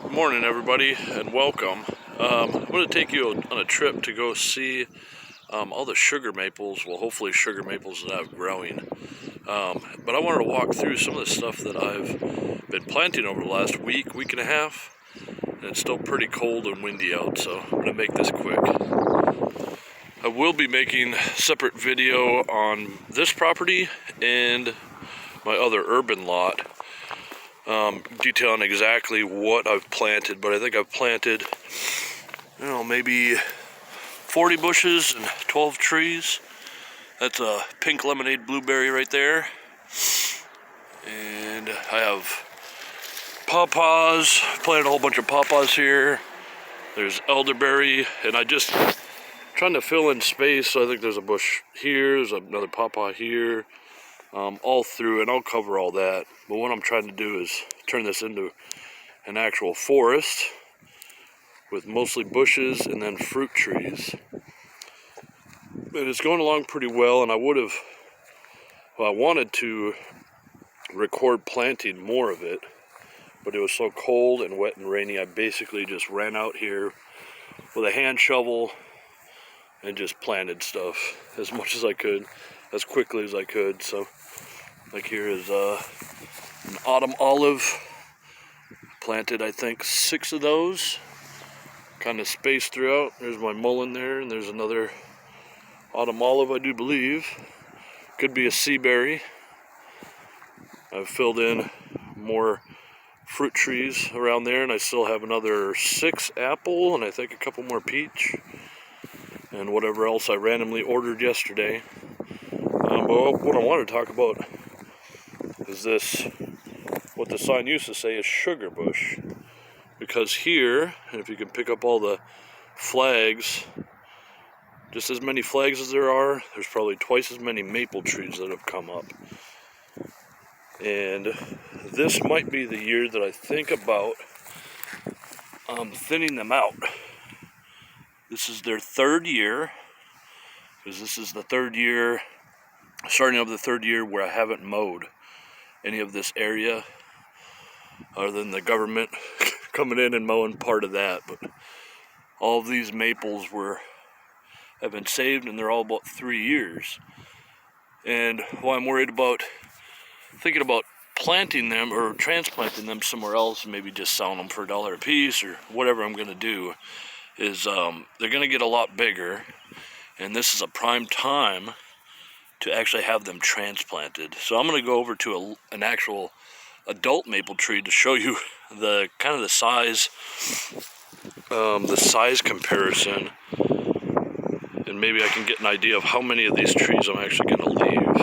Good morning, everybody, and welcome. I'm going to take you on a trip to go see all the sugar maples, well, hopefully sugar maples that I've growing. But I wanted to walk through some of the stuff that I've been planting over the last week and a half, and it's still pretty cold and windy out, so I'm going to make this quick. I will be making a separate video on this property and my other urban lot, detailing exactly what I've planted, but I think I've planted, maybe 40 bushes and 12 trees. That's a pink lemonade blueberry right there. And I have pawpaws, planted a whole bunch of pawpaws here. There's elderberry, and I just trying to fill in space, so I think there's a bush here, there's another pawpaw here, all through, and I'll cover all that. But what I'm trying to do is turn this into an actual forest with mostly bushes and then fruit trees. And it's going along pretty well, and I wanted to record planting more of it, but it was so cold and wet and rainy, I basically just ran out here with a hand shovel and just planted stuff as much as I could, as quickly as I could. So like here is an autumn olive. Planted, I think, 6 of those, kind of spaced throughout. There's my mullein there, and there's another autumn olive, I do believe. Could be a sea berry. I've filled in more fruit trees around there, and I still have another 6 apple, and I think a couple more peach, and whatever else I randomly ordered yesterday. But what I want to talk about is this, what the sign used to say is sugar bush. Because here, and if you can pick up all the flags, just as many flags as there are, there's probably twice as many maple trees that have come up. And this might be the year that I think about thinning them out. This is their 3rd year, because this is the 3rd year, starting of the 3rd year where I haven't mowed any of this area, other than the government coming in and mowing part of that. But all of these maples have been saved, and they're all about 3 years. And while I'm thinking about planting them or transplanting them somewhere else, and maybe just selling them for $1 a piece or whatever I'm going to do, is they're going to get a lot bigger, and this is a prime time to actually have them transplanted. So I'm going to go over to an actual adult maple tree to show you the size comparison, and maybe I can get an idea of how many of these trees I'm actually going to leave.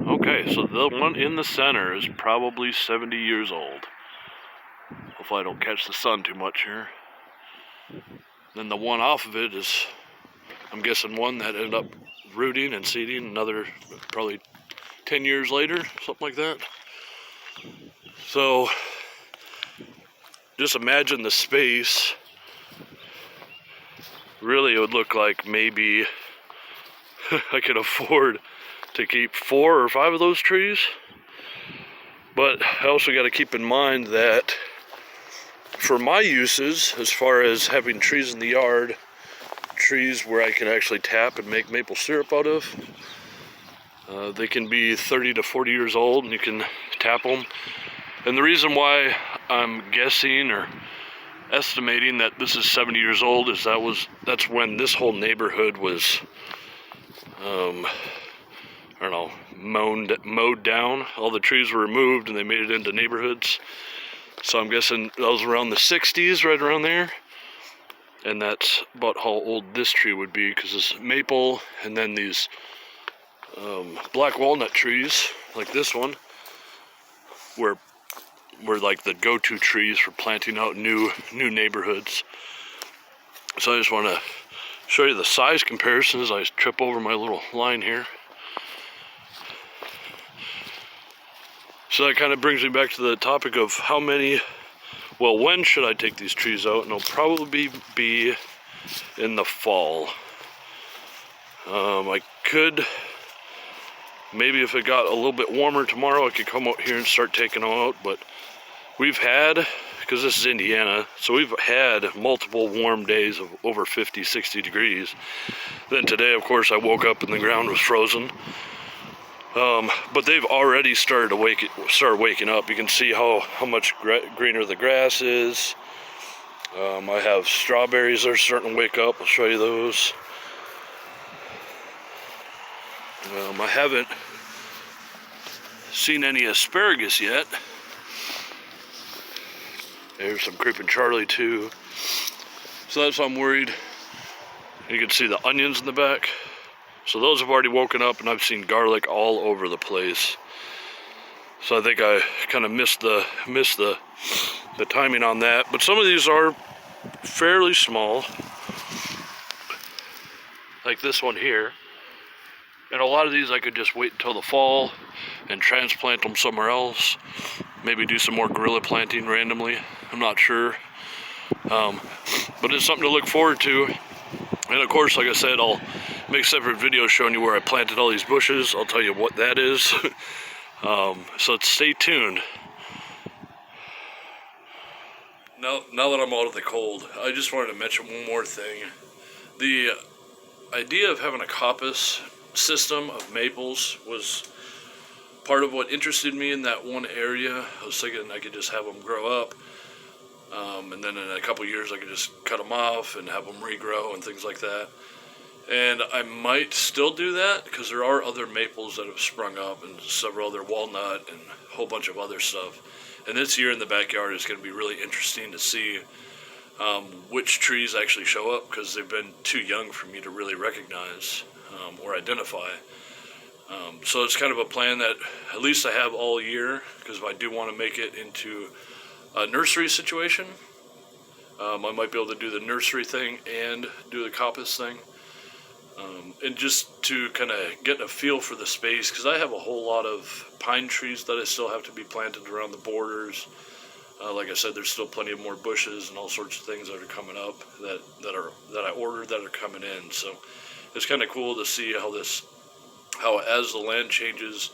Okay, so the one in the center is probably 70 years old. Hopefully I don't catch the sun too much here. Then the one off of it is, I'm guessing, one that ended up rooting and seeding, another probably 10 years later, something like that. So just imagine the space. Really, it would look like maybe I could afford to keep 4 or 5 of those trees. But I also got to keep in mind that for my uses, as far as having trees in the yard, trees where I can actually tap and make maple syrup out of, they can be 30 to 40 years old, and you can tap them. And the reason why I'm guessing or estimating that this is 70 years old is that's when this whole neighborhood was, mowed down. All the trees were removed and they made it into neighborhoods. So I'm guessing that was around the 60s, right around there. And that's about how old this tree would be, because it's maple, and then these black walnut trees, like this one, were like the go-to trees for planting out new neighborhoods. So I just want to show you the size comparison as I trip over my little line here. So that kind of brings me back to the topic of when should I take these trees out? And it'll probably be in the fall. I could, maybe if it got a little bit warmer tomorrow, I could come out here and start taking them out, but we've had, because this is Indiana, so we've had multiple warm days of over 50, 60 degrees. Then today, of course, I woke up and the ground was frozen. But they've already started to start waking up. You can see how much greener the grass is. I have strawberries that are starting to wake up. I'll show you those. I haven't seen any asparagus yet. There's some creeping Charlie too. So that's why I'm worried. You can see the onions in the back. So those have already woken up, and I've seen garlic all over the place. So I think I kind of missed the timing on that. But some of these are fairly small, like this one here. And a lot of these I could just wait until the fall and transplant them somewhere else. Maybe do some more guerrilla planting randomly. I'm not sure. But it's something to look forward to. And of course, like I said, I'll make separate videos showing you where I planted all these bushes. I'll tell you what that is. So stay tuned. Now that I'm out of the cold, I just wanted to mention one more thing. The idea of having a coppice system of maples was part of what interested me in that one area. I was thinking I could just have them grow up. And then in a couple years I could just cut them off and have them regrow and things like that. And I might still do that because there are other maples that have sprung up and several other walnut and a whole bunch of other stuff. And this year in the backyard is going to be really interesting to see which trees actually show up, because they've been too young for me to really recognize or identify. So it's kind of a plan that at least I have all year, because if I do want to make it into a nursery situation, I might be able to do the nursery thing and do the coppice thing. And just to kind of get a feel for the space, because I have a whole lot of pine trees that I still have to be planted around the borders. Like I said, there's still plenty of more bushes and all sorts of things that are coming up that I ordered that are coming in. So it's kind of cool to see how as the land changes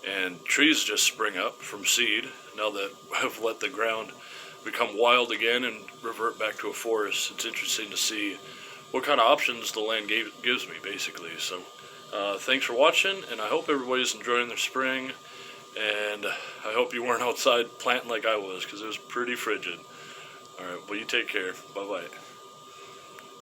and trees just spring up from seed, now that I've let the ground become wild again and revert back to a forest. It's interesting to see what kind of options the land gives me, basically. So thanks for watching, and I hope everybody's enjoying their spring, and I hope you weren't outside planting like I was, because it was pretty frigid. Alright, well, you take care. Bye-bye.